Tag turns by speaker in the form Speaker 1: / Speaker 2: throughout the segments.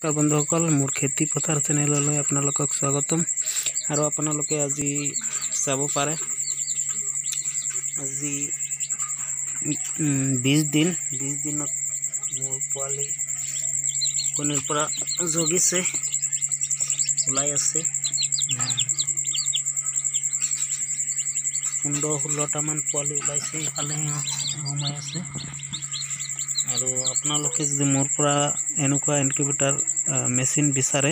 Speaker 1: नमस्कार बंधुসকল मोर खेती पथार चेनेलলৈ আপোনালোকক স্বাগতম আৰু আপোনালোকে আজি চাব পাৰে আজি 20 দিনত मोर পোৱালি কণীৰ পৰা জগিছে ওলাই আছে 15-16টা মান পোৱালি ওলাইছে ইফালে সোমাই আছে আৰু আপোনালোকে যদি মোৰ পৰা এনেকুৱা ইনকিউবেটৰ মেচিন বিচাৰে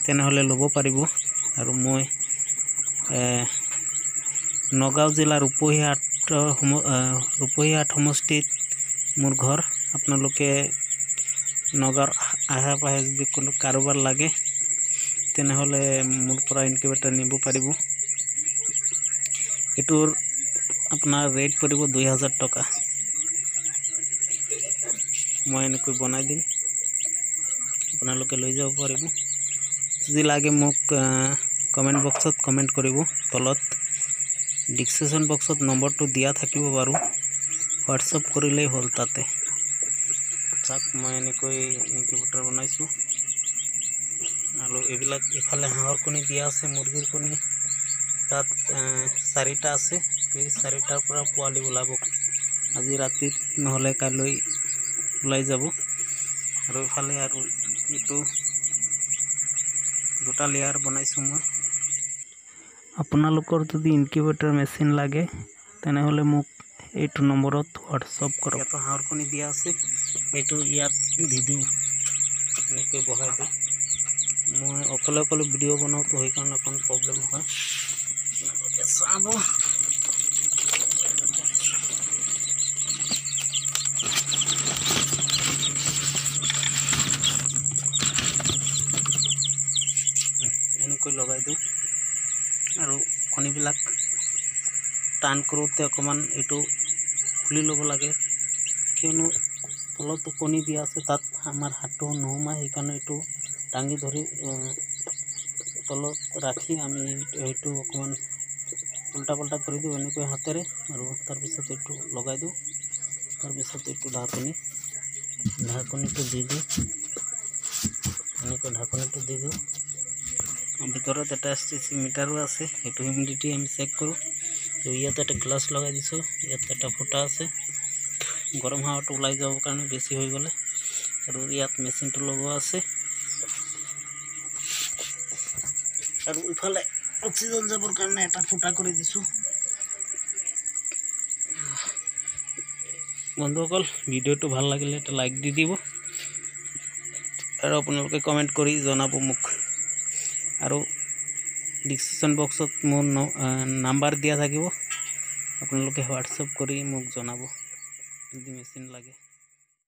Speaker 1: তেনেহলে ল'ব পাৰিব আৰু মই নগাঁও জিলাৰ ৰূপহীহাট সমষ্টিত মোৰ ঘৰ আপোনালোকে নগাঁৱৰ আশে পাশে যদি কোনো কাৰোবাৰ লাগে তেনেহলে মোৰ পৰা ইনকিউবেটৰ নিব পাৰিব এটোৰ আপোনাৰ ৰেট পৰিব 2000 টকা মই এনেকৈ বনাই দিম আপোনালোকে লৈ যাব পাৰিব যদি লাগে মোক কমেন্ট বক্সত কমেন্ট কৰিব তলত ডিসক্ৰিপশন বক্সত নম্বৰটো দিয়া থাকিব বাৰু হোৱাটসঅ্যাপ কৰিলেই হ'ল তাতে চাক মই এনেকৈ ইনকিউবেটৰ বনাইছো আৰু এইবিলাক ইফালে হাঁহৰ কণী দিয়া আছে মুৰ্গীৰ কণী তাত 4টা আছে এই 4টাৰ পৰা পোৱালি ওলাব আজি ৰাতি নহলে কালৈ ওলাই যাব আৰু ইফালে আৰু এটো দুটা লেয়াৰ বনাইছো মই আপোনালোকৰ যদি ইনকিউবেটৰ মেচিন লাগে তেনেহলে মোক এইটো নম্বৰত হোৱাটসঅ্যাপ কৰক এটো হাঁহৰ কণী দিয়া আছে এইটো ইয়াত দি দিও এনেকৈ বহাই দিও মই অকলে ভিডিও বনাও তো সেই কাৰণে অকণ প্ৰবলেম হয় চাব এনেকৈ লগাই দিও আৰু কণীবিলাক টান কৰোতে অকমান এটো খুলি ল'ব লাগে কিয়নো তলত কণী দিয়া আছে তাত আমাৰ হাতটো নোমাই সেইকাৰণে এটো টাঙি ধৰি তলত ৰাখি আমি এইটো অকমান উল্টা পাল্টা কৰি দিও এনেকৈ হাতেৰে আৰু তাৰ পিছত এটো লগাই দিও তাৰ পিছত এটো ঢাকনিটো দি দিও এনেকৈ ঢাকনিটো দি দিও ভিতৰত এটা এসটিসি মিটাৰো আছে এটো হিউমিডিটি আমি চেক কৰো তো ইয়াত এটা গ্লাস লগাই দিছো ইয়াত এটা ফুটা আছে গৰম হাৱাটো ওলাই যাব কাৰণে বেছি হৈ গলে আৰু ইয়াত মেচিনটো লগোৱা আছে আৰু ইফালে অক্সিজেন যাবৰ কাৰণে এটা ফুটা কৰি দিছো বন্ধুসকল ভিডিওটো ভাল লাগিলে এটা লাইক দি দিব আৰু আপোনালোকে কমেন্ট কৰি জনাব মোক আৰু ডিসক্ৰিপশন বক্সত মোৰ নাম্বাৰ দিয়া থাকিব আপোনালোকে হোৱাটসঅ্যাপ কৰি মোক জনাব যদি মেচিন লাগে